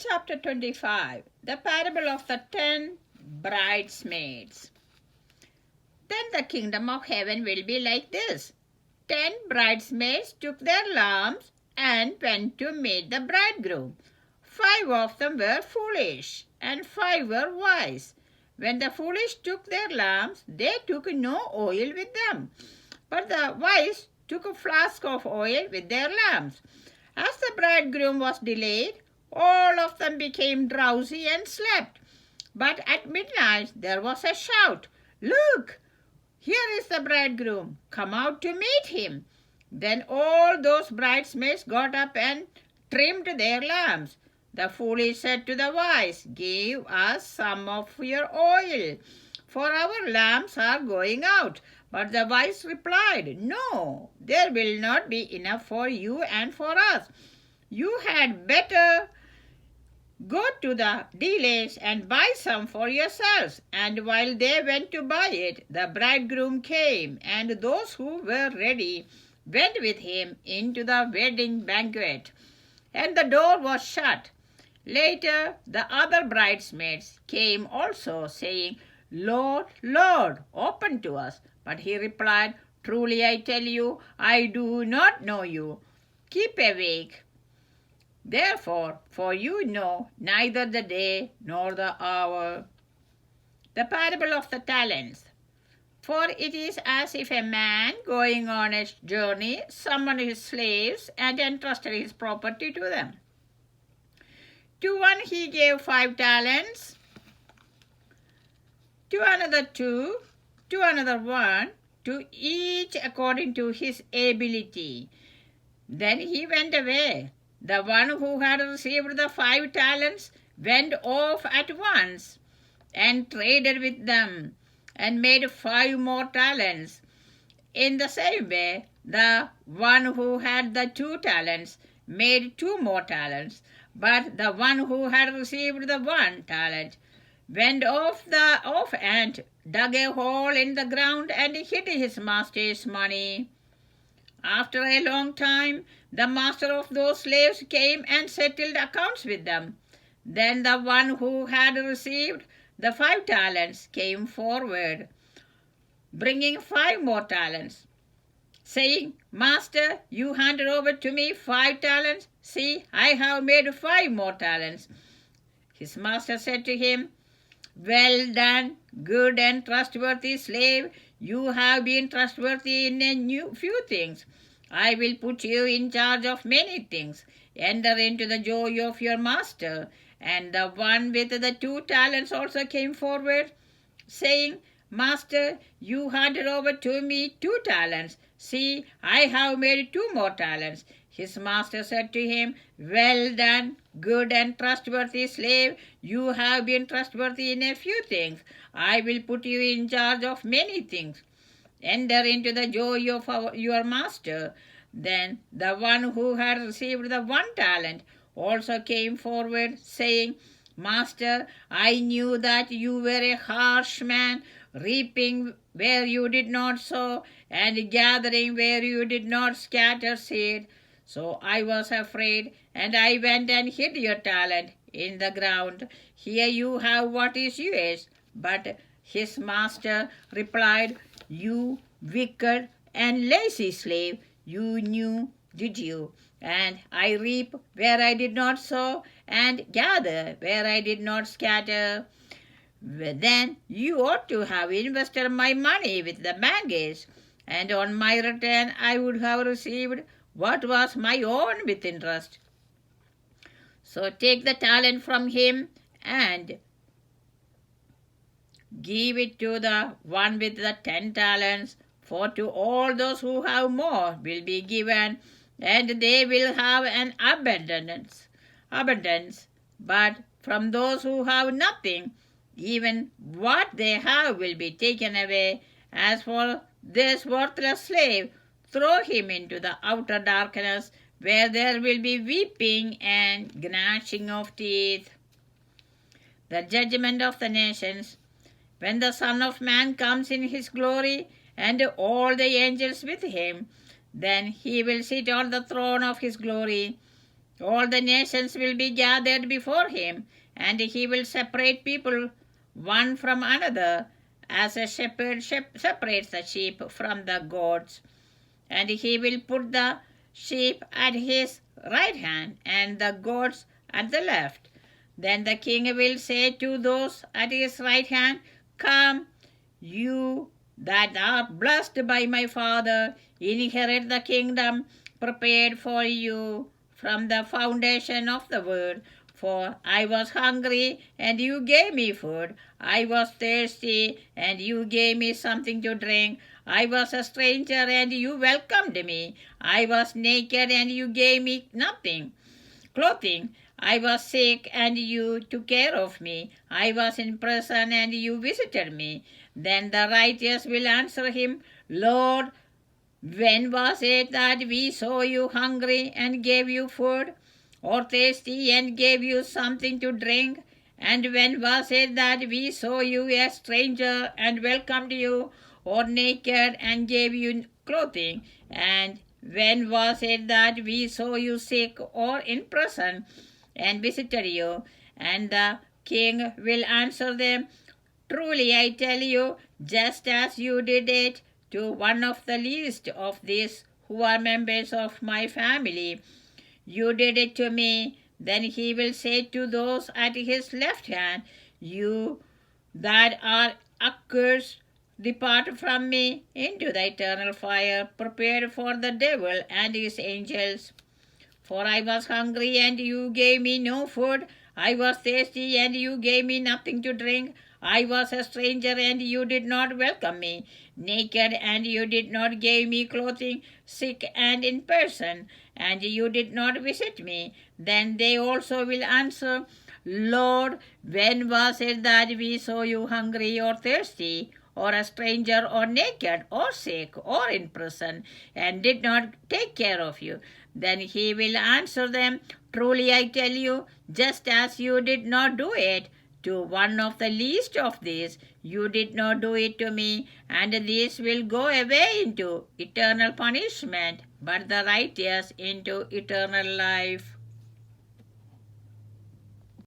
Chapter 25. The parable of the 10 bridesmaids. Then the kingdom of heaven will be like this. 10 bridesmaids took their lamps and went to meet the bridegroom. 5 of them were foolish, and 5 were wise. When the foolish took their lamps, they took no oil with them, but the wise took a flask of oil with their lamps. As the bridegroom was delayed, all of them became drowsy and slept. But at midnight there was a shout, "Look! Here is the bridegroom. Come out to meet him." Then all those bridesmaids got up and trimmed their lamps. The foolish said to the wise, "Give us some of your oil, for our lamps are going out." But the wise replied, "No, there will not be enough for you and for us. You had better go to the dealers and buy some for yourselves." And while they went to buy it, the bridegroom came, and those who were ready went with him into the wedding banquet, and the door was shut. Later, the other bridesmaids came also, saying, "Lord, Lord, open to us." But he replied, "Truly I tell you, I do not know you. Keep awake, therefore, for you know neither the day nor the hour." The parable of the talents. For it is as if a man going on a journey summoned his slaves and entrusted his property to them. To one he gave 5 talents, to another 2, to another 1, to each according to his ability. Then he went away. The one who had received the 5 talents went off at once and traded with them and made 5 more talents. In the same way, the one who had the 2 talents made 2 more talents. But the one who had received the 1 talent went off and dug a hole in the ground and hid his master's money. After a long time, the master of those slaves came and settled accounts with them. Then the one who had received the 5 talents came forward, bringing 5 more talents, saying, "Master, you handed over to me 5 talents. See, I have made 5 more talents." His master said to him, "Well done, good and trustworthy slave. You have been trustworthy in a few things. I will put you in charge of many things. Enter into the joy of your master." And the one with the 2 talents also came forward, saying, "Master, you handed over to me 2 talents. See, I have made 2 more talents." His master said to him, "Well done, good and trustworthy slave. You have been trustworthy in a few things. I will put you in charge of many things. Enter into the joy of your master." Then the one who had received the 1 talent also came forward, saying, "Master, I knew that you were a harsh man, reaping where you did not sow, and gathering where you did not scatter seed. So I was afraid, and I went and hid your talent in the ground. Here you have what is yours." But his master replied, "You wicked and lazy slave, you knew, did you? And I reap where I did not sow, and gather where I did not scatter. Then you ought to have invested my money with the bankers, and on my return I would have received what was my own with interest. So take the talent from him and give it to the one with the 10 talents, for to all those who have more will be given, and they will have an abundance. But from those who have nothing, even what they have will be taken away. As for this worthless slave, throw him into the outer darkness, where there will be weeping and gnashing of teeth." The judgment of the nations. When the Son of Man comes in his glory, and all the angels with him, then he will sit on the throne of his glory. All the nations will be gathered before him, and he will separate people one from another, as a shepherd separates the sheep from the goats. And he will put the sheep at his right hand and the goats at the left. Then the king will say to those at his right hand, Come, you that are blessed by my Father, inherit the kingdom prepared for you from the foundation of the world. For I was hungry, and you gave me food. I was thirsty, and you gave me something to drink. I was a stranger, and you welcomed me. I was naked, and you gave me clothing. I was sick, and you took care of me. I was in prison, and you visited me. Then the righteous will answer him, Lord, when was it that we saw you hungry and gave you food, or thirsty and gave you something to drink? And when was it that we saw you a stranger and welcomed you, or naked and gave you clothing? And when was it that we saw you sick or in prison and visited you? And the king will answer them, Truly I tell you, just as you did it to one of the least of these who are members of my family, you did it to me. Then he will say to those at his left hand, You that are accursed, depart from me into the eternal fire prepared for the devil and his angels. For I was hungry, and you gave me no food. I was thirsty, and you gave me nothing to drink. I was a stranger, and you did not welcome me. Naked, and you did not give me clothing. Sick and in person, and you did not visit me. Then they also will answer, Lord, when was it that we saw you hungry or thirsty, or a stranger, or naked, or sick, or in prison, and did not take care of you? Then he will answer them, Truly I tell you, just as you did not do it to one of the least of these, you did not do it to me. And these will go away into eternal punishment, but the righteous into eternal life.